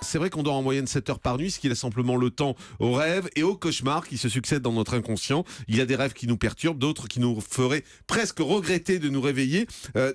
C'est vrai qu'on dort en moyenne 7 heures par nuit, ce qui laisse amplement le temps aux rêves et aux cauchemars qui se succèdent dans notre inconscient. Il y a des rêves qui nous perturbent, d'autres qui nous feraient presque regretter de nous réveiller.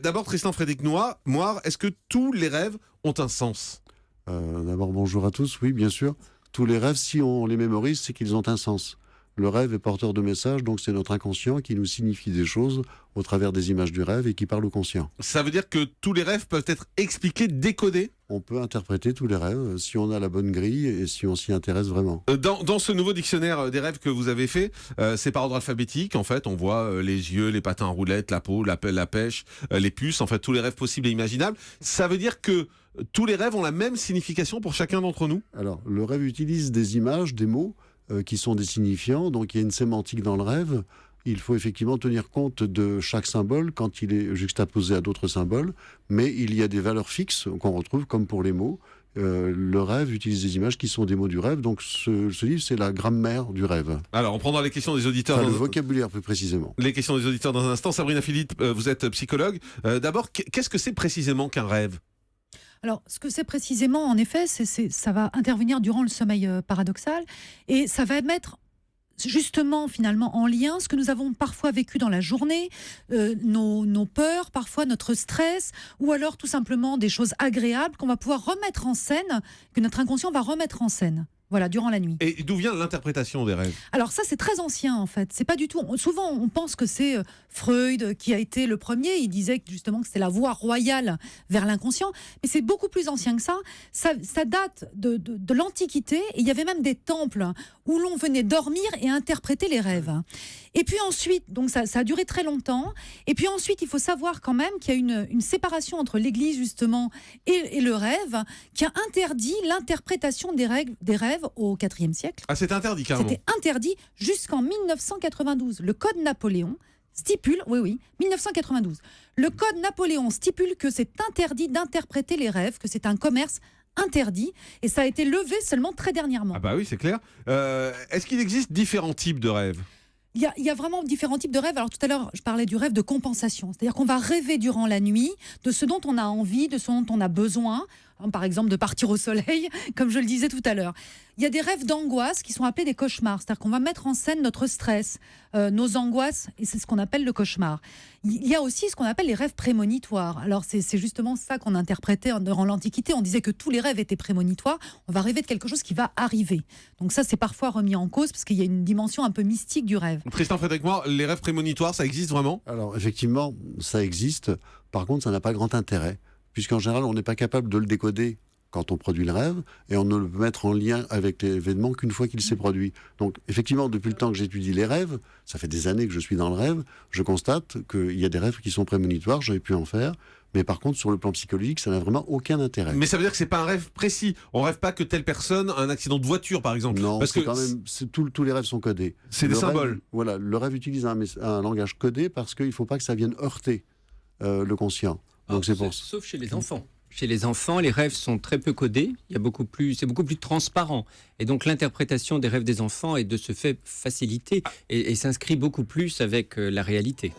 D'abord, Tristan Frédéric Moire, est-ce que tous les rêves ont un sens ? D'abord, bonjour à tous. Oui, bien sûr. Tous les rêves, si on les mémorise, c'est qu'ils ont un sens. Le rêve est porteur de messages, donc c'est notre inconscient qui nous signifie des choses au travers des images du rêve et qui parle au conscient. Ça veut dire que tous les rêves peuvent être expliqués, décodés ? On peut interpréter tous les rêves si on a la bonne grille et si on s'y intéresse vraiment. Dans ce nouveau dictionnaire des rêves que vous avez fait, c'est par ordre alphabétique. En fait, on voit les yeux, les patins à roulettes, la peau, la pêche, les puces, en fait, tous les rêves possibles et imaginables. Ça veut dire que tous les rêves ont la même signification pour chacun d'entre nous ? Alors, le rêve utilise des images, des mots qui sont des signifiants, donc il y a une sémantique dans le rêve. Il faut effectivement tenir compte de chaque symbole quand il est juxtaposé à d'autres symboles, mais il y a des valeurs fixes qu'on retrouve comme pour les mots. Le rêve utilise des images qui sont des mots du rêve, donc ce livre, c'est la grammaire du rêve. Alors, on prendra les questions des auditeurs. Enfin, le vocabulaire plus précisément. Les questions des auditeurs dans un instant. Sabrina Philippe, vous êtes psychologue. D'abord, qu'est-ce que c'est précisément qu'un rêve ? Alors, ce que c'est précisément, en effet, ça va intervenir durant le sommeil paradoxal et ça va mettre justement, finalement, en lien ce que nous avons parfois vécu dans la journée, nos peurs, parfois notre stress, ou alors tout simplement des choses agréables qu'on va pouvoir remettre en scène, que notre inconscient va remettre en scène. Voilà, durant la nuit. Et d'où vient l'interprétation des rêves ? Alors ça, c'est très ancien en fait. C'est pas du tout. Souvent, on pense que c'est Freud qui a été le premier. Il disait que, justement que c'était la voie royale vers l'inconscient. Mais c'est beaucoup plus ancien que ça. Ça date de l'Antiquité. Et il y avait même des temples où l'on venait dormir et interpréter les rêves. Et puis ensuite, donc ça a duré très longtemps. Et puis ensuite, il faut savoir quand même qu'il y a une séparation entre l'Église justement et le rêve qui a interdit l'interprétation des rêves au IVe siècle. Ah, c'était interdit carrément. C'était interdit jusqu'en 1992. Le Code Napoléon stipule, oui, 1992. Le Code Napoléon stipule que c'est interdit d'interpréter les rêves, que c'est un commerce interdit, et ça a été levé seulement très dernièrement. Ah bah oui, c'est clair. Est-ce qu'il existe différents types de rêves ? Il y a vraiment différents types de rêves. Alors tout à l'heure, je parlais du rêve de compensation. C'est-à-dire qu'on va rêver durant la nuit de ce dont on a envie, de ce dont on a besoin. Par exemple, de partir au soleil, comme je le disais tout à l'heure. Il y a des rêves d'angoisse qui sont appelés des cauchemars. C'est-à-dire qu'on va mettre en scène notre stress, nos angoisses, et c'est ce qu'on appelle le cauchemar. Il y a aussi ce qu'on appelle les rêves prémonitoires. Alors c'est justement ça qu'on interprétait durant l'Antiquité. On disait que tous les rêves étaient prémonitoires. On va rêver de quelque chose qui va arriver. Donc ça, c'est parfois remis en cause parce qu'il y a une dimension un peu mystique du rêve. Tristan Frédéric Moire, les rêves prémonitoires, ça existe vraiment ? Alors effectivement, ça existe. Par contre, ça n'a pas grand intérêt, puisqu'en général, on n'est pas capable de le décoder quand on produit le rêve, et on ne le peut mettre en lien avec l'événement qu'une fois qu'il s'est produit. Donc, effectivement, depuis le temps que j'étudie les rêves, ça fait des années que je suis dans le rêve, je constate qu'il y a des rêves qui sont prémonitoires, j'avais pu en faire, mais par contre, sur le plan psychologique, ça n'a vraiment aucun intérêt. Mais ça veut dire que c'est pas un rêve précis. On rêve pas que telle personne a un accident de voiture, par exemple. Non, parce que quand même, tous les rêves sont codés. C'est des symboles. Voilà, le rêve utilise un langage codé parce qu'il ne faut pas que ça vienne heurter le conscient. Donc c'est pour... Sauf chez les enfants. Chez les enfants, les rêves sont très peu codés, c'est beaucoup plus transparent. Et donc l'interprétation des rêves des enfants est de ce fait facilitée et s'inscrit beaucoup plus avec la réalité.